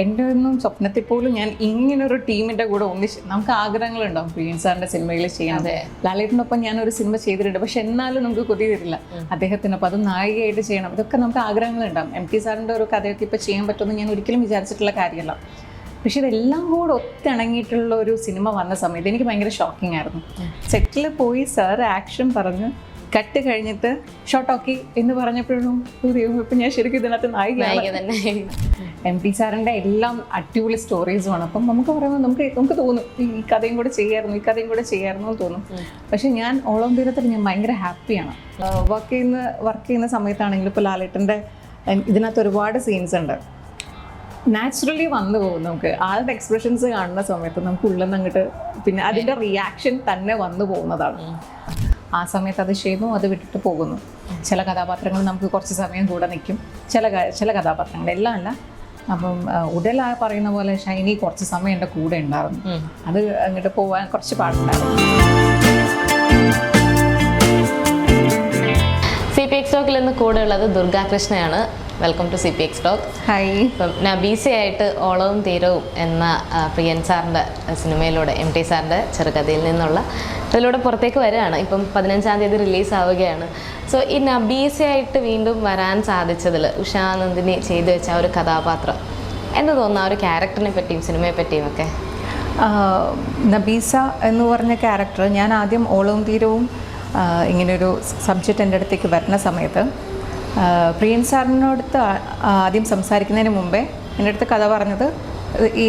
എൻ്റെ ഒന്നും സ്വപ്നത്തിൽ പോലും ഞാൻ ഇങ്ങനൊരു ടീമിൻ്റെ കൂടെ ഒന്നിച്ച് നമുക്ക് ആഗ്രഹങ്ങളുണ്ടാവും. പ്രിയൻ സാറിൻ്റെ സിനിമയിൽ ചെയ്യാൻ, ലാലേട്ടനൊപ്പം ഞാനൊരു സിനിമ ചെയ്തിട്ടുണ്ട്. പക്ഷെ എന്നാലും നമുക്ക് കൊതി തരില്ല അദ്ദേഹത്തിനൊപ്പം അത് നായികയായിട്ട് ചെയ്യണം. ഇതൊക്കെ നമുക്ക് ആഗ്രഹങ്ങളുണ്ടാവും. MT സാറിൻ്റെ ഒരു കഥയൊക്കെ ഇപ്പോൾ ചെയ്യാൻ പറ്റുമെന്ന് ഞാൻ ഒരിക്കലും വിചാരിച്ചിട്ടുള്ള കാര്യമല്ല. പക്ഷെ ഇതെല്ലാം കൂടെ ഒത്തിണങ്ങിയിട്ടുള്ള ഒരു സിനിമ വന്ന സമയത്ത് എനിക്ക് ഭയങ്കര ഷോക്കിംഗ് ആയിരുന്നു. സെറ്റിൽ പോയി സാർ ആക്ഷൻ പറഞ്ഞ് കട്ട് കഴിഞ്ഞിട്ട് ഷോട്ട് ഓക്കെ എന്ന് പറഞ്ഞപ്പോഴും ഇപ്പം ഞാൻ ശരിക്കും ഇതിനകത്ത് നായിക. MT സാറിൻ്റെ എല്ലാം അടിപൊളി സ്റ്റോറീസുമാണ്. അപ്പം നമുക്ക് പറയുമ്പോൾ നമുക്ക് തോന്നും ഈ കഥയും കൂടെ ചെയ്യായിരുന്നു എന്ന് തോന്നും. പക്ഷെ ഞാൻ ഓളം തീരത്തിൽ ഞാൻ ഭയങ്കര ഹാപ്പിയാണ്. വർക്ക് ചെയ്യുന്ന സമയത്താണെങ്കിലും ഇപ്പോൾ ലാലേട്ടൻ്റെ ഇതിനകത്ത് ഒരുപാട് സീൻസ് ഉണ്ട്. നാച്ചുറലി വന്നു പോകും. നമുക്ക് ആളുടെ എക്സ്പ്രഷൻസ് കാണുന്ന സമയത്ത് നമുക്ക് ഉള്ളിൽ നിന്ന് അങ്ങോട്ട് പിന്നെ അതിൻ്റെ റിയാക്ഷൻ തന്നെ വന്നു പോകുന്നതാണ്. ആ സമയത്ത് അത് ചെയ്യുന്നു, അത് വിട്ടിട്ട് പോകുന്നു. ചില കഥാപാത്രങ്ങൾ നമുക്ക് കുറച്ച് സമയം കൂടെ നിൽക്കും, ചില കഥാപാത്രങ്ങൾ എല്ലാം അല്ല. അപ്പം ഉടല പറയുന്ന പോലെ ഷൈനി കുറച്ച് സമയം എൻ്റെ കൂടെ ഉണ്ടായിരുന്നു. അത് അങ്ങോട്ട് പോകാൻ കുറച്ച് പാടുണ്ടായിരുന്നു. CPX ടോക്കിൽ നിന്ന് കൂടെ ഉള്ളത് ദുർഗാകൃഷ്ണയാണ്. Welcome to CPX talk. Hi. ഇപ്പം നബീസയായിട്ട് ഓളവും തീരവും എന്ന പ്രിയൻ സാറിൻ്റെ സിനിമയിലൂടെ MT സാറിൻ്റെ ചെറുകഥയിൽ നിന്നുള്ള അതിലൂടെ പുറത്തേക്ക് വരികയാണ്. ഇപ്പം 15-ാം തീയതി റിലീസ് ആവുകയാണ്. സോ ഈ നബീസയായിട്ട് വീണ്ടും വരാൻ സാധിച്ചതിൽ ഉഷാനന്ദിനി ചെയ്തു വെച്ച ആ ഒരു കഥാപാത്രം എന്ത് തോന്നുന്നു, ആ ഒരു ക്യാരക്ടറിനെ പറ്റിയും സിനിമയെ പറ്റിയും ഒക്കെ? നബീസ എന്ന് പറഞ്ഞ ക്യാരക്ടർ ഞാൻ ആദ്യം ഓളവും തീരവും ഇങ്ങനൊരു സബ്ജക്റ്റ് എൻ്റെ അടുത്തേക്ക് വരുന്ന സമയത്ത് പ്രിയൻ സാറിനോടത്ത് ആദ്യം സംസാരിക്കുന്നതിന് മുമ്പേ എൻ്റെ അടുത്ത് കഥ പറഞ്ഞത് ഈ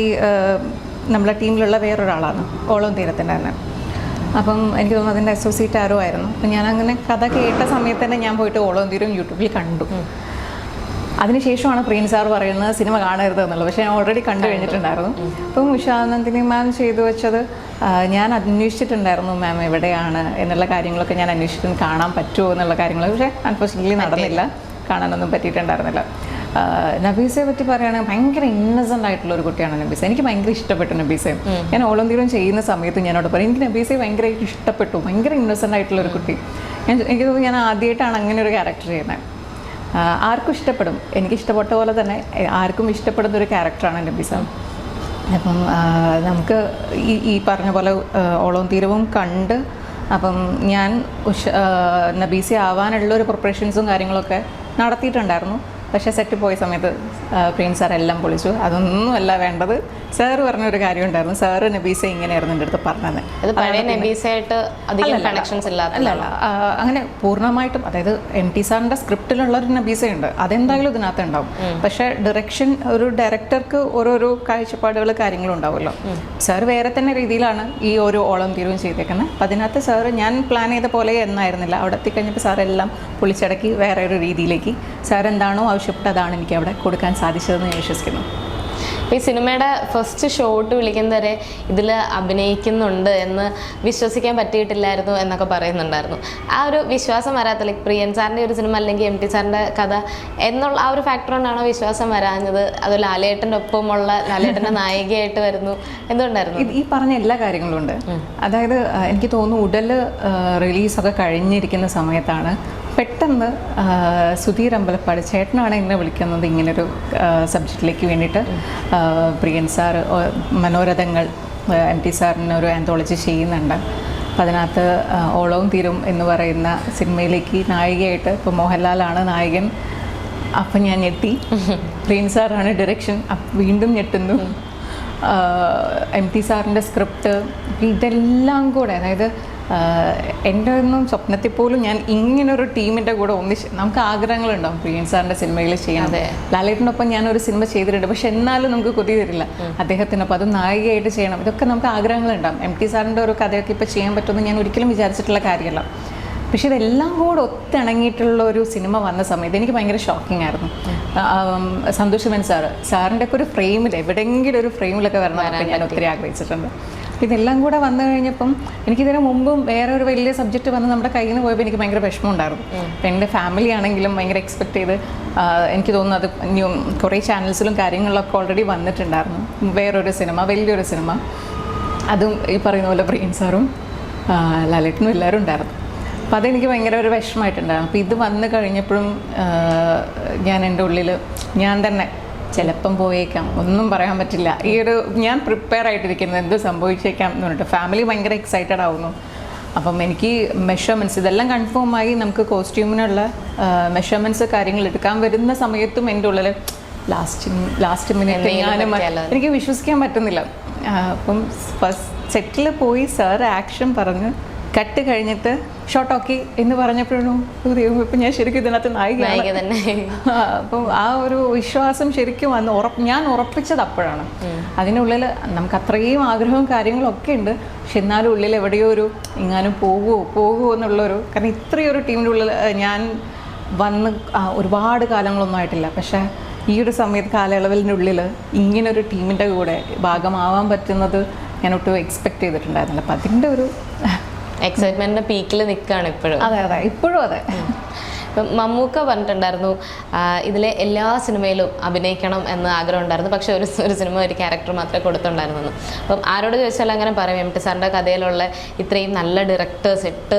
നമ്മളെ ടീമിലുള്ള വേറൊരാളാണ്, ഓളവും തീരത്തിൻ്റെ തന്നെ. അപ്പം എനിക്ക് തോന്നുന്നു അതിൻ്റെ അസോസിയേറ്റ് ആരോ ആയിരുന്നു. അപ്പം ഞാനങ്ങനെ കഥ കേട്ട സമയത്ത് തന്നെ ഞാൻ പോയിട്ട് ഓളവും തീരവും യൂട്യൂബിൽ കണ്ടു. അതിനുശേഷമാണ് പ്രിയൻ സാർ പറയുന്നത് സിനിമ കാണരുത് എന്നുള്ളത്. പക്ഷേ ഞാൻ ഓൾറെഡി കണ്ടു കഴിഞ്ഞിട്ടുണ്ടായിരുന്നു. അപ്പം ഉഷാനന്ദിനി മാം ചെയ്തു വെച്ചത് ഞാൻ അന്വേഷിച്ചിട്ടുണ്ടായിരുന്നു മാം എവിടെയാണ് എന്നുള്ള കാര്യങ്ങളൊക്കെ ഞാൻ അന്വേഷിച്ചിട്ട് കാണാൻ പറ്റുമോ എന്നുള്ള കാര്യങ്ങൾ. പക്ഷേ അൺഫോർച്യുനേറ്റ്ലി നടന്നില്ല, കാണാനൊന്നും പറ്റിയിട്ടുണ്ടായിരുന്നില്ല. നബീസയെ പറ്റി പറയുകയാണെങ്കിൽ ഭയങ്കര ഇന്നസെൻ്റ് ആയിട്ടുള്ള ഒരു കുട്ടിയാണ് നബീസ. എനിക്ക് ഭയങ്കര ഇഷ്ടപ്പെട്ടു നബീസയെ. ഞാൻ ഓളം തീരം ചെയ്യുന്ന സമയത്ത് ഞാനോട് പറയും എനിക്ക് നബീസയെ ഭയങ്കരമായിട്ട് ഇഷ്ടപ്പെട്ടു. ഭയങ്കര ഇന്നസെൻ്റ് ആയിട്ടുള്ള ഒരു കുട്ടി. എനിക്ക് തോന്നുന്നു ഞാൻ ആദ്യമായിട്ടാണ് അങ്ങനെ ഒരു ക്യാരക്ടർ ചെയ്യുന്നത്. ആർക്കും ഇഷ്ടപ്പെടും, എനിക്ക് ഇഷ്ടപ്പെട്ട പോലെ തന്നെ ആർക്കും ഇഷ്ടപ്പെടുന്ന ഒരു ക്യാരക്ടറാണ് നബീസ. അപ്പം നമുക്ക് ഈ പറഞ്ഞ പോലെ ഓളവും തീരവും കണ്ട് അപ്പം ഞാൻ നബീസ ആവാനുള്ളൊരു പ്രിപ്പറേഷൻസും കാര്യങ്ങളൊക്കെ നടത്തിയിട്ടുണ്ടായിരുന്നു. പക്ഷേ സെറ്റ് പോയ സമയത്ത് പ്രിയൻ സാർ എല്ലാം പൊളിച്ചു. അതൊന്നുമല്ല വേണ്ടത്. സാറ് പറഞ്ഞൊരു കാര്യം ഉണ്ടായിരുന്നു. സാറ് നബീസ ഇങ്ങനെയായിരുന്നു എൻ്റെ അടുത്ത് പറഞ്ഞത്. അല്ലല്ല, അങ്ങനെ പൂർണ്ണമായിട്ടും അതായത് MT സാറിൻ്റെ സ്ക്രിപ്റ്റിലുള്ളൊരു നബീസയുണ്ട്, അതെന്തായാലും ഇതിനകത്ത് ഉണ്ടാവും. പക്ഷേ ഒരു ഡയറക്ടർക്ക് ഓരോരോ കാഴ്ചപ്പാടുകൾ കാര്യങ്ങളും ഉണ്ടാവുമല്ലോ. സാർ വേറെ തന്നെ രീതിയിലാണ് ഈ ഓരോ ഓളം തീരവും ചെയ്തേക്കുന്നത്. അപ്പം അതിനകത്ത് സാറ് ഞാൻ പ്ലാൻ ചെയ്ത പോലെ എന്നായിരുന്നില്ല. അവിടെ എത്തിക്കഴിഞ്ഞപ്പോൾ സാറെല്ലാം പൊളിച്ചടക്കി വേറെ ഒരു രീതിയിലേക്ക് സാർ എന്താണോ ആവശ്യപ്പെട്ടതാണ് എനിക്ക് അവിടെ കൊടുക്കാൻ സാധിച്ചതെന്ന് ഞാൻ വിശ്വസിക്കുന്നു. ഈ സിനിമയുടെ ഫസ്റ്റ് ഷോട്ട് വിളിക്കുന്നവരെ ഇതിൽ അഭിനയിക്കുന്നുണ്ട് എന്ന് വിശ്വസിക്കാൻ പറ്റിയിട്ടില്ലായിരുന്നു എന്നൊക്കെ പറയുന്നുണ്ടായിരുന്നു. ആ ഒരു വിശ്വാസം വരാത്ത പ്രിയൻ സാറിൻ്റെ ഒരു സിനിമ അല്ലെങ്കിൽ MT സാറിൻ്റെ കഥ എന്നുള്ള ആ ഒരു ഫാക്ടർ കൊണ്ടാണോ വിശ്വാസം വരാഞ്ഞത്? അത് ലാലേട്ടൻ്റെ ഒപ്പമുള്ള ലാലേട്ടൻ്റെ നായികയായിട്ട് വരുന്നു, എന്തുകൊണ്ടായിരുന്നു? ഈ പറഞ്ഞ എല്ലാ കാര്യങ്ങളും ഉണ്ട്. അതായത് എനിക്ക് തോന്നുന്നു ഉടൽ റിലീസൊക്കെ കഴിഞ്ഞിരിക്കുന്ന സമയത്താണ് പെട്ടെന്ന് സുധീർ അമ്പലപ്പാട് ചേട്ടനാണ് എന്നെ വിളിക്കുന്നത് ഇങ്ങനൊരു സബ്ജക്റ്റിലേക്ക് വേണ്ടിയിട്ട്. പ്രിയൻ സാർ മനോരഥങ്ങൾ MT സാറിനൊരു ആന്തോളജി ചെയ്യുന്നുണ്ട്. അപ്പം അതിനകത്ത് ഓളവും തീരും എന്ന് പറയുന്ന സിനിമയിലേക്ക് നായികയായിട്ട് ഇപ്പോൾ മോഹൻലാലാണ് നായകൻ. അപ്പം ഞാൻ ഞെട്ടി. പ്രിയൻ സാറാണ് ഡയറക്ഷൻ. വീണ്ടും ഞെട്ടുന്നു. MT സാറിൻ്റെ സ്ക്രിപ്റ്റ് ഇതെല്ലാം കൂടെ അതായത് എൻ്റെ ഒന്നും സ്വപ്നത്തിൽ പോലും ഞാൻ ഇങ്ങനൊരു ടീമിൻ്റെ കൂടെ ഒന്നിച്ച് നമുക്ക് ആഗ്രഹങ്ങളുണ്ടാവും. പ്രിയൻ സാറിൻ്റെ സിനിമയിൽ ചെയ്യാൻ, ലാലേട്ടനൊപ്പം ഞാനൊരു സിനിമ ചെയ്തിട്ടുണ്ട്. പക്ഷെ എന്നാലും നമുക്ക് കൊതി തരില്ല അദ്ദേഹത്തിനൊപ്പം അത് നായികയായിട്ട് ചെയ്യണം. ഇതൊക്കെ നമുക്ക് ആഗ്രഹങ്ങളുണ്ടാവും. MT സാറിൻ്റെ ഒരു കഥയൊക്കെ ഇപ്പോൾ ചെയ്യാൻ പറ്റുമെന്ന് ഞാൻ ഒരിക്കലും വിചാരിച്ചിട്ടുള്ള കാര്യമല്ല. പക്ഷെ ഇതെല്ലാം കൂടെ ഒത്തിണങ്ങിയിട്ടുള്ള ഒരു സിനിമ വന്ന സമയത്ത് എനിക്ക് ഭയങ്കര ഷോക്കിംഗ് ആയിരുന്നു. സന്തോഷ് മൻ സാറിൻ്റെ ഒക്കെ ഒരു ഫ്രെയിമിൽ എവിടെയെങ്കിലും ഒരു ഫ്രെയിമിലൊക്കെ വരണമെന്നൊക്കെ ഞാൻ ഒത്തിരി ആഗ്രഹിച്ചിട്ടുണ്ട്. ഇതെല്ലാം കൂടെ വന്നു കഴിഞ്ഞപ്പം എനിക്കിതിന് മുമ്പും വേറെ ഒരു വലിയ സബ്ജക്റ്റ് വന്ന് നമ്മുടെ കയ്യിൽ നിന്ന് പോയപ്പോൾ എനിക്ക് ഭയങ്കര വിഷമം ഉണ്ടായിരുന്നു. അപ്പം എൻ്റെ ഫാമിലി ആണെങ്കിലും ഭയങ്കര എക്സ്പെക്ട് ചെയ്ത് എനിക്ക് തോന്നുന്നു അത് കുറേ ചാനൽസിലും കാര്യങ്ങളിലൊക്കെ ഓൾറെഡി വന്നിട്ടുണ്ടായിരുന്നു. വേറൊരു സിനിമ, വലിയൊരു സിനിമ, അതും ഈ പറയുന്ന പോലെ പ്രിയൻ സാറും ലാലേട്ടനും എല്ലാവരും ഉണ്ടായിരുന്നു. അപ്പോൾ അതെനിക്ക് ഭയങ്കര ഒരു വിഷമമായിട്ടുണ്ടായിരുന്നു. അപ്പോൾ ഇത് വന്നു കഴിഞ്ഞപ്പോഴും ഞാൻ എൻ്റെ ഉള്ളിൽ ഞാൻ തന്നെ ചിലപ്പം പോയേക്കാം, ഒന്നും പറയാൻ പറ്റില്ല. ഈ ഒരു ഞാൻ പ്രിപ്പയർ ആയിട്ടിരിക്കുന്നത് എന്ത് സംഭവിച്ചേക്കാം എന്ന് പറഞ്ഞിട്ട് ഫാമിലി ഭയങ്കര എക്സൈറ്റഡ് ആവുന്നു. അപ്പം എനിക്ക് മെഷർമെൻറ്റ്സ് ഇതെല്ലാം കൺഫേം ആയി നമുക്ക് കോസ്റ്റ്യൂമിനുള്ള മെഷർമെൻറ്റ്സ് കാര്യങ്ങൾ എടുക്കാൻ വരുന്ന സമയത്തും എൻ്റെ ഉള്ളിൽ ലാസ്റ്റ് മിനിറ്റ് എനിക്ക് വിശ്വസിക്കാൻ പറ്റുന്നില്ല. അപ്പം ഫസ്റ്റ് സെറ്റിൽ പോയി സാർ ആക്ഷൻ പറഞ്ഞ് കട്ട് കഴിഞ്ഞിട്ട് ഷോട്ട് ഓക്കെ എന്ന് പറഞ്ഞപ്പോഴും ഇപ്പം ഞാൻ ശരിക്കും ഇതിനകത്ത് നായിക തന്നെ. അപ്പം ആ ഒരു വിശ്വാസം ശരിക്കും വന്ന് ഞാൻ ഉറപ്പിച്ചത് അപ്പോഴാണ്. അതിനുള്ളിൽ നമുക്ക് അത്രയും ആഗ്രഹവും കാര്യങ്ങളൊക്കെ ഉണ്ട്, പക്ഷെ എന്നാലും ഉള്ളിൽ എവിടെയോ ഒരു എങ്ങാനും പോകുമോ എന്നുള്ളൊരു, കാരണം ഇത്രയൊരു ടീമിൻ്റെ ഉള്ളിൽ ഞാൻ വന്ന് ഒരുപാട് കാലങ്ങളൊന്നും ആയിട്ടില്ല, പക്ഷേ ഈ ഒരു കാലയളവിൻ്റെ ഉള്ളിൽ ഇങ്ങനൊരു ടീമിൻ്റെ കൂടെ ഭാഗമാവാൻ പറ്റുന്നത് ഞാൻ ഒട്ടും എക്സ്പെക്ട് ചെയ്തിട്ടുണ്ടായിരുന്നില്ല. അപ്പം അതിൻ്റെ ഒരു എക്സൈറ്റ്മെന്റിന്റെ പീക്കിൽ നിൽക്കുകയാണ് ഇപ്പോഴും. അതെ ഇപ്പോഴും അതെ. ഇപ്പം മമ്മൂക്ക പറഞ്ഞിട്ടുണ്ടായിരുന്നു ഇതിലെ എല്ലാ സിനിമയിലും അഭിനയിക്കണം എന്ന് ആഗ്രഹം ഉണ്ടായിരുന്നു, പക്ഷെ ഒരു സിനിമ ഒരു ക്യാരക്ടർ മാത്രമേ കൊടുത്തുണ്ടായിരുന്നുള്ളൂ. അപ്പം ആരോട് ചോദിച്ചാൽ അങ്ങനെ പറയും, എം ടി സാറിൻ്റെ കഥയിലുള്ള ഇത്രയും നല്ല ഡയറക്ടേഴ്സ്,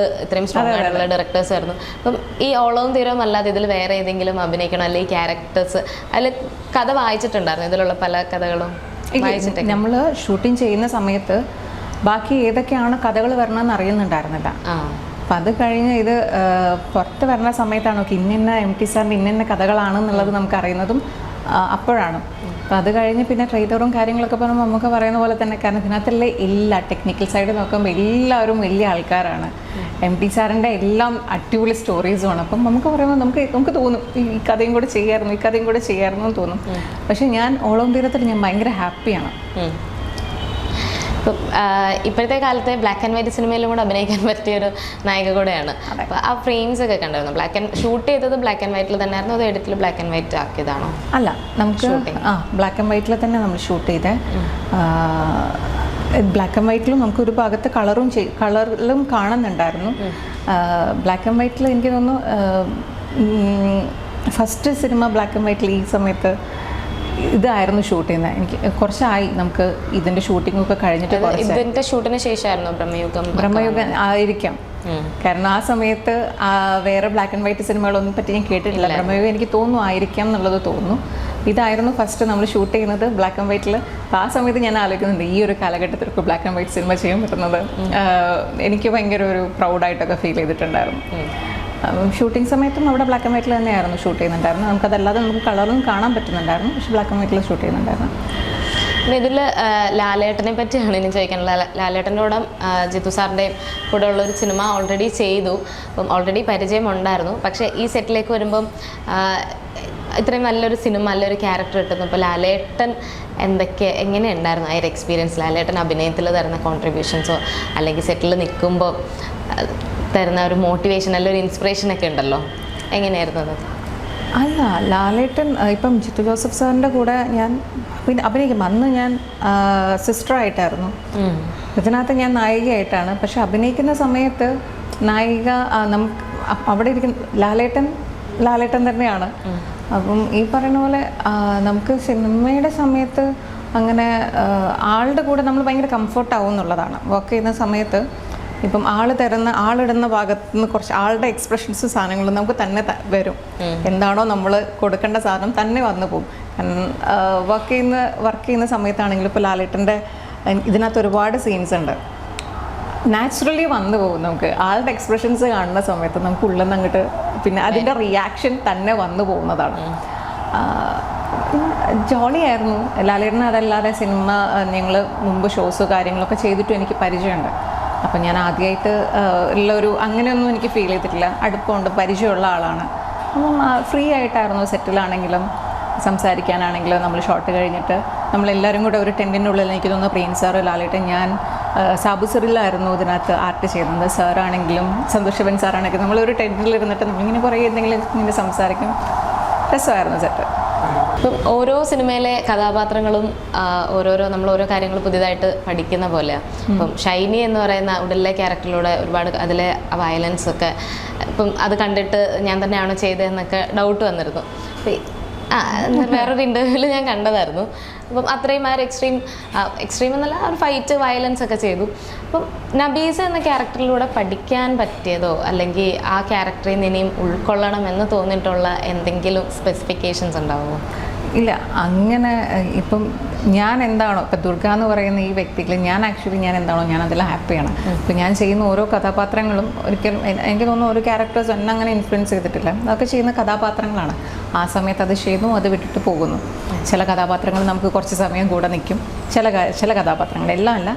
ഇത്രയും സ്ട്രോങ് ആയിട്ടുള്ള ഡയറക്ടേഴ്സ് ആയിരുന്നു. അപ്പം ഈ ഓളവും തീരവും അല്ലാതെ ഇതിൽ വേറെ ഏതെങ്കിലും അഭിനയിക്കണം, അല്ലെങ്കിൽ ക്യാരക്ടേഴ്സ് അതിൽ കഥ വായിച്ചിട്ടുണ്ടായിരുന്നു, ഇതിലുള്ള പല കഥകളും വായിച്ചിട്ട്? നമ്മൾ ഷൂട്ടിംഗ് ചെയ്യുന്ന സമയത്ത് ബാക്കി ഏതൊക്കെയാണ് കഥകൾ വരണമെന്ന് അറിയുന്നുണ്ടായിരുന്നില്ല. അപ്പം അത് കഴിഞ്ഞ് ഇത് പുറത്ത് വരുന്ന സമയത്താണ് ഇന്ന എം ടി സാറിൻ്റെ ഇന്ന കഥകളാണെന്നുള്ളത് നമുക്ക് അറിയുന്നതും അപ്പോഴാണ്. അപ്പം അത് കഴിഞ്ഞ് പിന്നെ ട്രെയിലറും കാര്യങ്ങളൊക്കെ പറയുമ്പോൾ നമുക്ക് പറയുന്ന പോലെ തന്നെ, കാരണം ഇതിനകത്തുള്ള എല്ലാ ടെക്നിക്കൽ സൈഡ് നോക്കുമ്പോൾ എല്ലാവരും വലിയ ആൾക്കാരാണ്. എം ടി സാറിൻ്റെ എല്ലാം അടിപൊളി സ്റ്റോറീസുമാണ്. അപ്പം നമുക്ക് പറയുമ്പോൾ നമുക്ക് തോന്നും ഈ കഥയും കൂടെ ചെയ്യാമായിരുന്നു എന്ന് തോന്നും. പക്ഷേ ഞാൻ ഓളം തീരത്തിൽ ഞാൻ ഭയങ്കര ഹാപ്പിയാണ്. ഇപ്പം ഇപ്പോഴത്തെ കാലത്തെ ബ്ലാക്ക് ആൻഡ് വൈറ്റ് സിനിമയിലും കൂടെ അഭിനയിക്കാൻ പറ്റിയൊരു നായിക കൂടെയാണ്. അപ്പോൾ ആ ഫ്രെയിംസ് ഒക്കെ കണ്ടായിരുന്നു. ഷൂട്ട് ചെയ്തത് ബ്ലാക്ക് ആൻഡ് വൈറ്റിൽ തന്നെയായിരുന്നു, അത് എഡിറ്റിൽ ബ്ലാക്ക് ആൻഡ് വൈറ്റ് ആക്കിയതാണോ? അല്ല, നമുക്ക് ബ്ലാക്ക് ആൻഡ് വൈറ്റിൽ തന്നെ നമ്മൾ ഷൂട്ട് ചെയ്തേ. ബ്ലാക്ക് ആൻഡ് വൈറ്റിലും നമുക്ക് ഒരു ഭാഗത്ത് കളറിലും കാണുന്നുണ്ടായിരുന്നു. ബ്ലാക്ക് ആൻഡ് വൈറ്റിൽ എനിക്ക് തോന്നുന്നു ഫസ്റ്റ് സിനിമ ബ്ലാക്ക് ആൻഡ് വൈറ്റിൽ ഈ സമയത്ത് ഇതായിരുന്നു ഷൂട്ട് ചെയ്യുന്നത്. എനിക്ക് കുറച്ചായി നമുക്ക് ഇതിന്റെ ഷൂട്ടിംഗ് ഒക്കെ കഴിഞ്ഞിട്ട്. ഇതിന്റെ ഷൂട്ടിന് ശേഷമായിരുന്നു ബ്രഹ്മയുഗം ആയിരിക്കാം, കാരണം ആ സമയത്ത് വേറെ ബ്ലാക്ക് ആൻഡ് വൈറ്റ് സിനിമകളൊന്നും പറ്റി ഞാൻ കേട്ടിട്ടില്ല. ബ്രഹ്മയുഗം എനിക്ക് തോന്നുന്നു ആയിരിക്കാം എന്നുള്ളത് തോന്നുന്നു. ഇതായിരുന്നു ഫസ്റ്റ് നമ്മൾ ഷൂട്ട് ചെയ്യുന്നത് ബ്ലാക്ക് ആൻഡ് വൈറ്റിൽ. അപ്പോൾ ആ സമയത്ത് ഞാൻ ആലോചിക്കുന്നുണ്ട്, ഈ ഒരു കാലഘട്ടത്തിൽ ബ്ലാക്ക് ആൻഡ് വൈറ്റ് സിനിമ ചെയ്യാൻ പറ്റുന്നത് എനിക്ക് ഭയങ്കര ഒരു പ്രൗഡായിട്ടൊക്കെ ഫീൽ ചെയ്തിട്ടുണ്ടായിരുന്നു. ഷൂട്ടിംഗ് സമയത്തും അവിടെ ബ്ലാക്ക് ആൻഡ് വൈറ്റിൽ തന്നെയായിരുന്നു ഷൂട്ട് ചെയ്യുന്നുണ്ടായിരുന്നു. നമുക്കതല്ലാതെ നമുക്ക് കളറും കാണാൻ പറ്റുന്നുണ്ടായിരുന്നു, പക്ഷെ ബ്ലാക്ക് ആൻഡ് വൈറ്റിൽ ഷൂട്ട് ചെയ്യുന്നുണ്ടായിരുന്നു. പിന്നെ ഇതിൽ ലാലേട്ടനെ പറ്റിയാണ് ഇനി ചോദിക്കാനുള്ളത്. ലാലേട്ടൻ്റെ കൂടെ ജിത്തു സാറിൻ്റെയും കൂടെ ഉള്ളൊരു സിനിമ ഓൾറെഡി ചെയ്തു, അപ്പം ഓൾറെഡി പരിചയം ഉണ്ടായിരുന്നു. പക്ഷേ ഈ സെറ്റിലേക്ക് വരുമ്പം ഇത്രയും നല്ലൊരു സിനിമ, നല്ലൊരു ക്യാരക്ടർ കിട്ടുന്നു. അപ്പോൾ ലാലേട്ടൻ എങ്ങനെയുണ്ടായിരുന്നു ആ ഒരു എക്സ്പീരിയൻസ്? ലാലേട്ടൻ അഭിനയത്തിൽ തരുന്ന കോൺട്രിബ്യൂഷൻസോ അല്ലെങ്കിൽ സെറ്റിൽ നിൽക്കുമ്പോൾ തരുന്ന ഒരു മോട്ടിവേഷൻ, നല്ലൊരു ഇൻസ്പിറേഷൻ ഒക്കെ ഉണ്ടല്ലോ, എങ്ങനെയായിരുന്നു അത്? അല്ല, ലാലേട്ടൻ ഇപ്പം ജിത്തു ജോസഫ് സാറിൻ്റെ കൂടെ ഞാൻ പിന്നെ അഭിനയിക്കും. അന്ന് ഞാൻ സിസ്റ്ററായിട്ടായിരുന്നു, ഇതിനകത്ത് ഞാൻ നായികയായിട്ടാണ്. പക്ഷെ അഭിനയിക്കുന്ന സമയത്ത് നായിക നമുക്ക് അവിടെ ഇരിക്കുന്ന ലാലേട്ടൻ തന്നെയാണ്. അപ്പം ഈ പറയുന്ന പോലെ നമുക്ക് സിനിമയുടെ സമയത്ത് അങ്ങനെ ആളുടെ കൂടെ നമ്മൾ ഭയങ്കര കംഫർട്ടാവും എന്നുള്ളതാണ്. വർക്ക് ചെയ്യുന്ന സമയത്ത് ഇപ്പം ആളിടുന്ന ഭാഗത്ത് നിന്ന് കുറച്ച് ആളുടെ എക്സ്പ്രഷൻസ് സാധനങ്ങൾ നമുക്ക് തന്നെ വരും. എന്താണോ നമ്മൾ കൊടുക്കേണ്ട സാധനം തന്നെ വന്നു പോകും. വർക്ക് ചെയ്യുന്ന സമയത്താണെങ്കിലും ഇപ്പോൾ ലാലേട്ടൻ്റെ ഇതിനകത്ത് ഒരുപാട് സീൻസ് ഉണ്ട്, നാച്ചുറലി വന്നു പോകും. നമുക്ക് ആളുടെ എക്സ്പ്രഷൻസ് കാണുന്ന സമയത്ത് നമുക്ക് ഉള്ളിൽ നിന്ന് അങ്ങോട്ട് പിന്നെ അതിൻ്റെ റിയാക്ഷൻ തന്നെ വന്നു പോകുന്നതാണ്. ജോളിയായിരുന്നു ലാലേട്ടന്. അതല്ലാതെ സിനിമ ഞങ്ങൾ മുമ്പ് ഷോസ് കാര്യങ്ങളൊക്കെ ചെയ്തിട്ടും എനിക്ക് പരിചയമുണ്ട്. അപ്പം ഞാൻ ആദ്യമായിട്ട് ഉള്ളൊരു അങ്ങനെയൊന്നും എനിക്ക് ഫീൽ ചെയ്തിട്ടില്ല. അടുപ്പമുണ്ട്, പരിചയമുള്ള ആളാണ്. അപ്പം ഫ്രീ ആയിട്ടായിരുന്നു സെറ്റിലാണെങ്കിലും സംസാരിക്കാനാണെങ്കിലും. നമ്മൾ ഷോട്ട് കഴിഞ്ഞിട്ട് നമ്മളെല്ലാവരും കൂടെ ഒരു ടെൻറ്റിൻ്റെ ഉള്ളിൽ, എനിക്ക് തോന്നുന്നു പ്രിയൻ സാറ്, ലാലേട്ടൻ, ഞാൻ, സാബു സിറിലായിരുന്നു ഇതിനകത്ത് ആർട്ട് ചെയ്യുന്നത്. സാറാണെങ്കിലും സന്തോഷവൻ സാറാണെങ്കിലും നമ്മളൊരു ടെൻറ്റിൽ ഇരുന്നിട്ട് നമ്മളിങ്ങനെ കുറേ എന്തെങ്കിലും ഇങ്ങനെ സംസാരിക്കും. രസമായിരുന്നു സെറ്റ്. ഇപ്പം ഓരോ സിനിമയിലെ കഥാപാത്രങ്ങളും നമ്മൾ ഓരോ കാര്യങ്ങൾ പുതിയതായിട്ട് പഠിക്കുന്ന പോലെയാണ്. ഇപ്പം ഷൈനി എന്ന് പറയുന്ന ഉടലിലെ ക്യാരക്ടറിലൂടെ ഒരുപാട് അതിലെ വയലൻസ് ഒക്കെ ഇപ്പം അത് കണ്ടിട്ട് ഞാൻ തന്നെയാണോ ചെയ്തതെന്നൊക്കെ ഡൗട്ട് വന്നിരുന്നു. വേറൊരു ഇൻ്റർവ്യൂവിൽ ഞാൻ കണ്ടതായിരുന്നു. അപ്പം അത്രയും ആ ഒരു എക്സ്ട്രീം എന്നല്ല, ഒരു ഫൈറ്റ് വയലൻസ് ഒക്കെ ചെയ്തു. അപ്പം നബീസ എന്ന ക്യാരക്ടറിലൂടെ പഠിക്കാൻ പറ്റിയതോ അല്ലെങ്കിൽ ആ ക്യാരക്ടറിൽ നിന്ന് ഇനിയും ഉൾക്കൊള്ളണം എന്ന് തോന്നിയിട്ടുള്ള എന്തെങ്കിലും സ്പെസിഫിക്കേഷൻസ് ഉണ്ടാവുമോ? ഇല്ല അങ്ങനെ ഇപ്പം ഞാൻ എന്താണോ ഇപ്പം ദുർഗ എന്ന് പറയുന്ന ഈ വ്യക്തികൾ ഞാൻ എന്താണോ ഞാൻ അതിൽ ഹാപ്പിയാണ്. ഇപ്പം ഞാൻ ചെയ്യുന്ന ഓരോ കഥാപാത്രങ്ങളും ഒരിക്കലും എനിക്ക് തോന്നുന്നു ഓരോ ക്യാരക്ടേഴ്സ് എന്നെ അങ്ങനെ ഇൻഫ്ലുവൻസ് ചെയ്തിട്ടില്ല. അതൊക്കെ ചെയ്യുന്ന കഥാപാത്രങ്ങളാണ്. ആ സമയത്ത് അത് ചെയ്യുന്നു, അത് വിട്ടിട്ട് പോകുന്നു. ചില കഥാപാത്രങ്ങൾ നമുക്ക് കുറച്ച് സമയം കൂടെ നിൽക്കും, ചില കഥാപാത്രങ്ങൾ എല്ലാം അല്ല.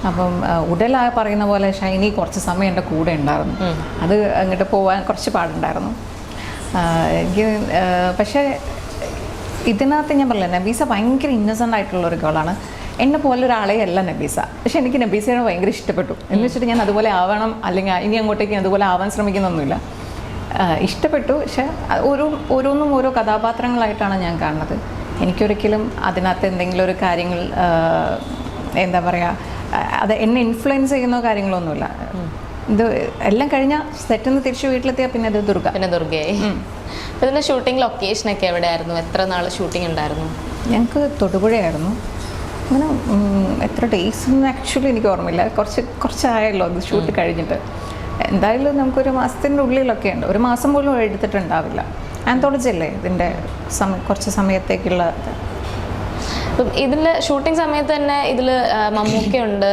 അപ്പം ഉടലായ പറയുന്ന പോലെ ഷൈനി കുറച്ച് സമയം എൻ്റെ കൂടെ ഉണ്ടായിരുന്നു. അത് അങ്ങോട്ട് പോകാൻ കുറച്ച് പാടുണ്ടായിരുന്നു എനിക്ക്. പക്ഷേ ഇതിനകത്ത് ഞാൻ പറഞ്ഞില്ല, നബീസ ഭയങ്കര ഇന്നസെൻ്റ് ആയിട്ടുള്ള ഒരു ഗേളാണ്. എന്നെ പോലെ ഒരാളെ അല്ല നബീസ. പക്ഷെ എനിക്ക് നബീസയെ ഭയങ്കര ഇഷ്ടപ്പെട്ടു. എന്ന് വെച്ചിട്ട് ഞാൻ അതുപോലെ ആവണം അല്ലെങ്കിൽ ഇനി അങ്ങോട്ടേക്ക് അതുപോലെ ആവാൻ ശ്രമിക്കുന്നൊന്നുമില്ല. ഇഷ്ടപ്പെട്ടു. പക്ഷെ ഓരോന്നും ഓരോ കഥാപാത്രങ്ങളായിട്ടാണ് ഞാൻ കാണുന്നത്. എനിക്കൊരിക്കലും അതിനകത്ത് എന്തെങ്കിലും ഒരു കാര്യങ്ങൾ എന്താ പറയുക, അത് എന്നെ ഇൻഫ്ലുവൻസ് ചെയ്യുന്ന കാര്യങ്ങളൊന്നുമില്ല. ഇത് എല്ലാം കഴിഞ്ഞ സെറ്റിൽ നിന്ന് തിരിച്ച് വീട്ടിലെത്തിയാൽ പിന്നെ അത് ദുർഗയായി. ഇതിൻ്റെ ഷൂട്ടിംഗ് ലൊക്കേഷനൊക്കെ എവിടെയായിരുന്നു? എത്ര നാൾ ഷൂട്ടിംഗ് ഉണ്ടായിരുന്നു? ഞങ്ങൾക്ക് തൊടുപുഴയായിരുന്നു. അങ്ങനെ എത്ര ഡേയ്സ് എന്ന് ആക്ച്വലി എനിക്ക് ഓർമ്മയില്ല. കുറച്ചായല്ലോ അത് ഷൂട്ട് കഴിഞ്ഞിട്ട്. എന്തായാലും നമുക്കൊരു മാസത്തിൻ്റെ ഉള്ളിലൊക്കെ ഉണ്ട്. ഒരു മാസം പോലും എടുത്തിട്ടുണ്ടാവില്ല. ആന്തോളജി അല്ലേ ഇതിൻ്റെ കുറച്ച് സമയത്തേക്കുള്ള. ഇപ്പം ഇതിൽ ഷൂട്ടിംഗ് സമയത്ത് തന്നെ ഇതിൽ മമ്മൂക്കയുണ്ട്,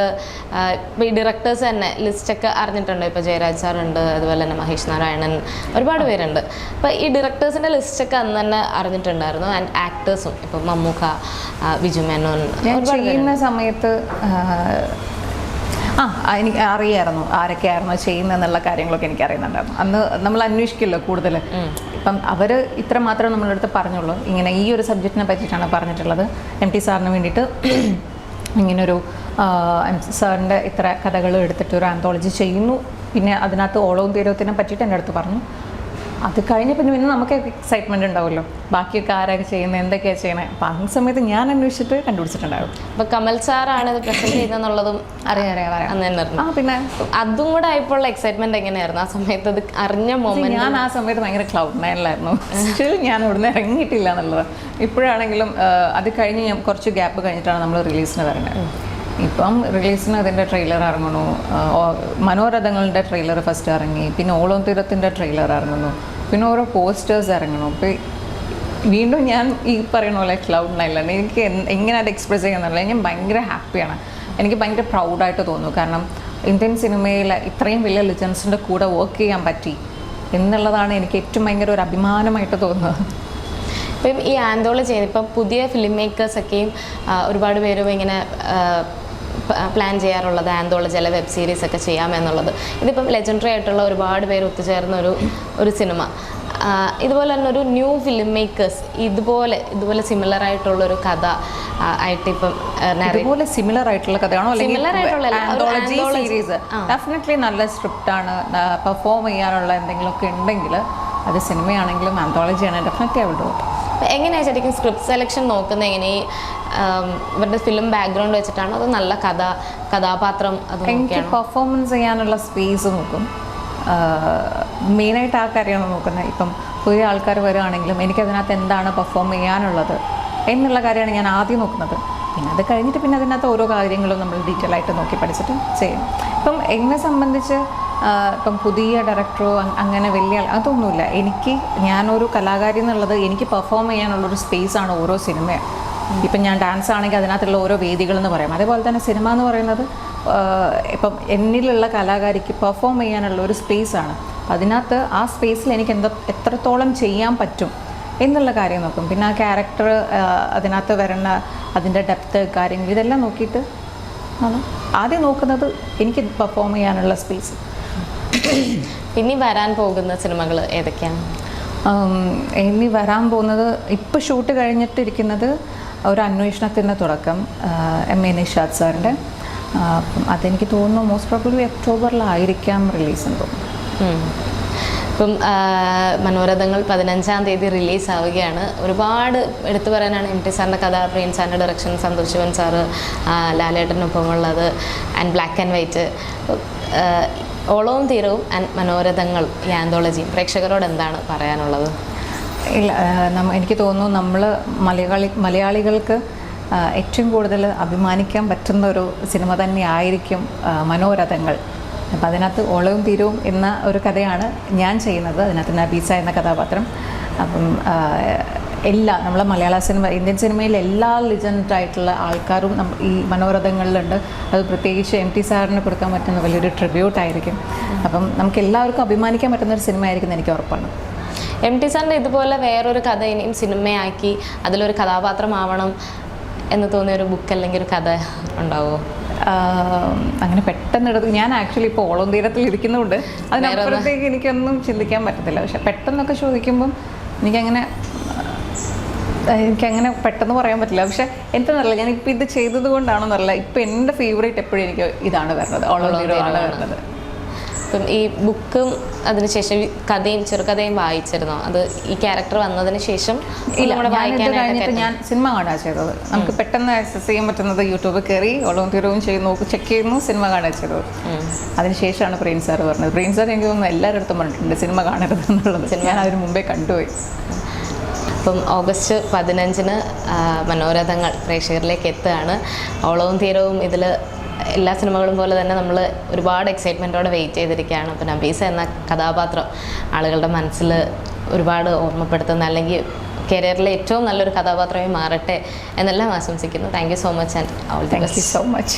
ഈ ഡയറക്ടേഴ്സ് തന്നെ ലിസ്റ്റൊക്കെ അറിഞ്ഞിട്ടുണ്ട്. ഇപ്പോൾ ജയരാജ് സാറുണ്ട്, അതുപോലെ തന്നെ മഹേഷ് നാരായണൻ, ഒരുപാട് പേരുണ്ട്. അപ്പോൾ ഈ ഡയറക്ടേഴ്സിൻ്റെ ലിസ്റ്റൊക്കെ അന്ന് തന്നെ അറിഞ്ഞിട്ടുണ്ടായിരുന്നു. ആൻഡ് ആക്ടേഴ്സും ഇപ്പം മമ്മൂക്ക, വിജു മേനോൻ ചെയ്യുന്ന സമയത്ത് എനിക്ക് അറിയായിരുന്നു ആരൊക്കെയായിരുന്നു ചെയ്യുന്നതെന്നുള്ള കാര്യങ്ങളൊക്കെ എനിക്ക് അറിയുന്നുണ്ടായിരുന്നു. അന്ന് നമ്മൾ അന്വേഷിക്കില്ല കൂടുതൽ. ഇപ്പം അവർ ഇത്ര മാത്രമേ നമ്മളുടെ അടുത്ത് പറഞ്ഞുള്ളൂ. ഇങ്ങനെ ഈ ഒരു സബ്ജക്റ്റിനെ പറ്റിയിട്ടാണ് പറഞ്ഞിട്ടുള്ളത്. MT സാറിന് വേണ്ടിയിട്ട് ഇങ്ങനൊരു സാറിൻ്റെ ഇത്ര കഥകൾ എടുത്തിട്ട് ഒരു ആന്തോളജി ചെയ്യുന്നു. പിന്നെ അതിനകത്ത് ഓളവും തീരത്തിനെ പറ്റിയിട്ട് എൻ്റെ അടുത്ത് പറഞ്ഞു. അത് കഴിഞ്ഞ് പിന്നെ നമുക്ക് എക്സൈറ്റ്മെൻറ്റ് ഉണ്ടാവുമല്ലോ, ബാക്കിയൊക്കെ ആരൊക്കെ ചെയ്യുന്നത്, എന്തൊക്കെയാണ് ചെയ്യണത്. അപ്പം ആ സമയത്ത് ഞാൻ അന്വേഷിച്ചിട്ട് കണ്ടുപിടിച്ചിട്ടുണ്ടാവും. അപ്പോൾ കമൽ സാറാണ് ഇത് പ്രസൻറ്റ് ചെയ്യുന്നതെന്നുള്ളതും അറിയാം. പിന്നെ അതും കൂടെ ആയപ്പോൾ എക്സൈറ്റ്മെൻറ്റ് എങ്ങനെയായിരുന്നു ആ സമയത്ത്? അത് അറിഞ്ഞ മൊമെന്റ് ഞാൻ ആ സമയത്ത് ഭയങ്കര ക്ലൗഡ് നൈനിലായിരുന്നു. സ്റ്റിൽ ഞാൻ ഇവിടുന്ന് ഇറങ്ങിയിട്ടില്ല എന്നുള്ളത്. ഇപ്പോഴാണെങ്കിലും അത് കഴിഞ്ഞ് ഞാൻ കുറച്ച് ഗ്യാപ്പ് കഴിഞ്ഞിട്ടാണ് നമ്മൾ റിലീസിന് വരുന്നത്. ഇപ്പം റിലീസിന് അതിൻ്റെ ട്രെയിലർ ഇറങ്ങുന്നു. മനോരഥങ്ങളുടെ ട്രെയിലർ ഫസ്റ്റ് ഇറങ്ങി, പിന്നെ ഓളം തീരത്തിൻ്റെ ട്രെയിലർ ഇറങ്ങുന്നു, പിന്നെ ഓരോ പോസ്റ്റേഴ്സ് ഇറങ്ങുന്നു. അപ്പോൾ വീണ്ടും ഞാൻ ഈ പറയുന്ന പോലെ ക്ലൗഡ് നൈനിലാണ്. എനിക്ക് എങ്ങനെ അത് എക്സ്പ്രസ് ചെയ്യുന്നില്ല. ഞാൻ ഭയങ്കര ഹാപ്പിയാണ്. എനിക്ക് ഭയങ്കര പ്രൗഡായിട്ട് തോന്നുന്നു. കാരണം ഇന്ത്യൻ സിനിമയിൽ ഇത്രയും വലിയ ലെജൻസിൻ്റെ കൂടെ വർക്ക് ചെയ്യാൻ പറ്റി എന്നുള്ളതാണ് എനിക്ക് ഏറ്റവും ഭയങ്കര ഒരു അഭിമാനമായിട്ട് തോന്നുന്നത്. ഇപ്പം ഈ ആന്തോളജി ഇപ്പം പുതിയ ഫിലിം മേക്കേഴ്സൊക്കെയും ഒരുപാട് പേരും ഇങ്ങനെ പ്ലാൻ ചെയ്യാറുള്ളത് ആന്തോളജി അല്ല വെബ് സീരീസ് ഒക്കെ ചെയ്യാമെന്നുള്ളത്. ഇതിപ്പം ലെജൻഡറി ആയിട്ടുള്ള ഒരുപാട് പേര് ഒത്തുചേർന്ന ഒരു സിനിമ. ഇതുപോലെ തന്നെ ഒരു ന്യൂ ഫിലിം മേക്കേഴ്സ് ഇതുപോലെ സിമിലർ ആയിട്ടുള്ളൊരു കഥ ആയിട്ട് ഇപ്പം ഇതുപോലെ സിമിലർ ആയിട്ടുള്ള കഥയാണോ ആന്തോളജി സീരീസ്? ഡെഫിനറ്റ്ലി നല്ല സ്ക്രിപ്റ്റാണ്. പെർഫോം ചെയ്യാനുള്ള എന്തെങ്കിലുമൊക്കെ ഉണ്ടെങ്കിൽ അത് സിനിമയാണെങ്കിലും ആന്തോളജിയാണ് definitely I will do it. എങ്ങനെയാണ് ശരിക്കും സ്ക്രിപ്റ്റ് സെലക്ഷൻ നോക്കുന്നത്? എങ്ങനെ ഇവരുടെ ഫിലിം ബാക്ക്ഗ്രൗണ്ട് വെച്ചിട്ടാണോ അതോ നല്ല കഥാപാത്രം? എനിക്ക് പെർഫോമൻസ് ചെയ്യാനുള്ള സ്പേസ് നോക്കും. മെയിനായിട്ട് ആ കാര്യമാണ് നോക്കുന്നത്. ഇപ്പം പുതിയ ആൾക്കാർ വരികയാണെങ്കിലും എനിക്കതിനകത്ത് എന്താണ് പെർഫോം ചെയ്യാനുള്ളത് എന്നുള്ള കാര്യമാണ് ഞാൻ ആദ്യം നോക്കുന്നത്. പിന്നെ അത് കഴിഞ്ഞിട്ട് പിന്നെ അതിനകത്ത് ഓരോ കാര്യങ്ങളും നമ്മൾ ഡീറ്റെയിൽ ആയിട്ട് നോക്കി പഠിച്ചിട്ട് ചെയ്യും. ഇപ്പം എന്നെ സംബന്ധിച്ച് ഇപ്പം പുതിയ ഡയറക്ടറോ അങ്ങനെ വലിയ അതൊന്നുമില്ല. ഞാനൊരു കലാകാരി എന്നുള്ളത് എനിക്ക് പെർഫോം ചെയ്യാനുള്ളൊരു സ്പേസാണ് ഓരോ സിനിമയും. ഇപ്പം ഞാൻ ഡാൻസ് ആണെങ്കിൽ അതിനകത്തുള്ള ഓരോ വേദികളെന്ന് പറയാം. അതേപോലെ തന്നെ സിനിമ എന്ന് പറയുന്നത് ഇപ്പം എന്നിലുള്ള കലാകാരിക്ക് പെർഫോം ചെയ്യാനുള്ള ഒരു സ്പേസാണ്. അതിനകത്ത് ആ സ്പേസിൽ എനിക്ക് എത്രത്തോളം ചെയ്യാൻ പറ്റും എന്നുള്ള കാര്യം നോക്കും. പിന്നെ ആ ക്യാരക്ടർ അതിനകത്ത് വരുന്ന അതിൻ്റെ ഡെപ്ത് കാര്യങ്ങൾ ഇതെല്ലാം നോക്കിയിട്ട് ആണ് ആദ്യം നോക്കുന്നത് എനിക്ക് പെർഫോം ചെയ്യാനുള്ള സ്പേസ്. ഇനി വരാൻ പോകുന്ന സിനിമകൾ ഏതൊക്കെയാണ്? ഇനി വരാൻ പോകുന്നത് ഇപ്പോൾ ഷൂട്ട് കഴിഞ്ഞിട്ടിരിക്കുന്നത് ഒരു അന്വേഷണത്തിൻ്റെ തുടക്കം, MA നിഷാദ് സാറിൻ്റെ. അതെനിക്ക് തോന്നുന്നു മോസ്റ്റ് പ്രോബബ്ലി ഒക്ടോബറിലായിരിക്കാം റിലീസ് എന്ന് തോന്നുന്നു. ഇപ്പം മനോരഥങ്ങൾ 15-ാം തീയതി റിലീസാവുകയാണ്. ഒരുപാട് എടുത്തു പറയാനാണ്. MT സാറിൻ്റെ കഥ, പ്രിയൻ സാറിൻ്റെ ഡയറക്ഷൻ, സന്തോഷ് ശിവൻ സാറ്, ലാലേട്ടനൊപ്പമുള്ളത്, ആൻഡ് ബ്ലാക്ക് ആൻഡ് വൈറ്റ്. ഓളവും തീരവും ആൻഡ് മനോരഥങ്ങൾ ഈ ആന്തോളജിയും പ്രേക്ഷകരോട് എന്താണ് പറയാനുള്ളത്? ഇല്ല, എനിക്ക് തോന്നുന്നു നമ്മൾ മലയാളികൾക്ക് ഏറ്റവും കൂടുതൽ അഭിമാനിക്കാൻ പറ്റുന്ന ഒരു സിനിമ തന്നെയായിരിക്കും മനോരഥങ്ങൾ. അപ്പം അതിനകത്ത് ഓളവും തീരവും എന്ന ഒരു കഥയാണ് ഞാൻ ചെയ്യുന്നത്. അതിനകത്ത് നബീസ എന്ന കഥാപാത്രം. അപ്പം നമ്മളെ മലയാള സിനിമ, ഇന്ത്യൻ സിനിമയിൽ എല്ലാ ലിജൻഡായിട്ടുള്ള ആൾക്കാരും ഈ മനോരഥങ്ങളിലുണ്ട്. അത് പ്രത്യേകിച്ച് MT സാറിന് കൊടുക്കാൻ പറ്റുന്ന വലിയൊരു ട്രിബ്യൂട്ടായിരിക്കും. അപ്പം നമുക്ക് എല്ലാവർക്കും അഭിമാനിക്കാൻ പറ്റുന്ന ഒരു സിനിമ ആയിരിക്കും എനിക്ക് ഉറപ്പാണ്. MT സാറിൻ്റെ ഇതുപോലെ വേറൊരു കഥ ഇനിയും സിനിമയാക്കി അതിലൊരു കഥാപാത്രമാവണം എന്ന് തോന്നിയൊരു ബുക്ക് അല്ലെങ്കിൽ ഒരു കഥ ഉണ്ടാവുമോ? അങ്ങനെ പെട്ടെന്ന് എടുത്ത് ഞാൻ ആക്ച്വലി ഇപ്പോൾ ഓളം തീരത്തിൽ ഇരിക്കുന്നതുകൊണ്ട് അതിനപ്പുറത്തേക്ക് എനിക്കൊന്നും ചിന്തിക്കാൻ പറ്റത്തില്ല. പക്ഷെ പെട്ടെന്നൊക്കെ ചോദിക്കുമ്പം എനിക്കങ്ങനെ പെട്ടെന്ന് പറയാൻ പറ്റില്ല. പക്ഷെ എന്താണെന്നറിയില്ല, ഞാനിപ്പോൾ ഇത് ചെയ്തത് കൊണ്ടാണെന്നറിയില്ല, ഇപ്പം എൻ്റെ ഫേവറേറ്റ് എപ്പോഴും എനിക്ക് ഇതാണ് വരുന്നത്, ഓളം തീരമാണ് വരുന്നത്. ഇപ്പം ഈ ബുക്കും അതിനുശേഷം കഥയും ചെറുകഥയും വായിച്ചിരുന്നോ? അത് ഈ ക്യാരക്ടർ വന്നതിന് ശേഷം കഴിഞ്ഞിട്ട് ഞാൻ സിനിമ കാണുക ചെയ്തത്. നമുക്ക് പെട്ടെന്ന് ആക്സസ് ചെയ്യാൻ പറ്റുന്നത് യൂട്യൂബിൽ കയറി ഓളവും തീരവും ചെക്ക് ചെയ്യുന്നു, സിനിമ കാണുക ചെയ്തത്. അതിനുശേഷമാണ് പ്രിൻസ് സാർ പറഞ്ഞത്. പ്രിൻസ് സാർ എനിക്ക് തോന്നുന്നു എല്ലാവരുടെ അടുത്തും പറഞ്ഞിട്ടുണ്ട് സിനിമ കാണരുത് എന്നുള്ളത്. ഞാൻ അതിന് മുമ്പേ കണ്ടുപോയി. അപ്പം ഓഗസ്റ്റ് 15 മനോരഥങ്ങൾ പ്രേക്ഷകരിലേക്ക് എത്തുകയാണ്. ഓളവും തീരവും ഇതിൽ എല്ലാ സിനിമകളും പോലെ തന്നെ നമ്മൾ ഒരുപാട് എക്സൈറ്റ്മെൻറ്റോടെ വെയിറ്റ് ചെയ്തിരിക്കുകയാണ്. അപ്പം നബീസ എന്ന കഥാപാത്രം ആളുകളുടെ മനസ്സിൽ ഒരുപാട് ഓർമ്മപ്പെടുത്തുന്ന, അല്ലെങ്കിൽ കരിയറിലെ ഏറ്റവും നല്ലൊരു കഥാപാത്രമായി മാറട്ടെ എന്നെല്ലാം ആശംസിക്കുന്നു. Thank you so much and all the best. Thank you so much.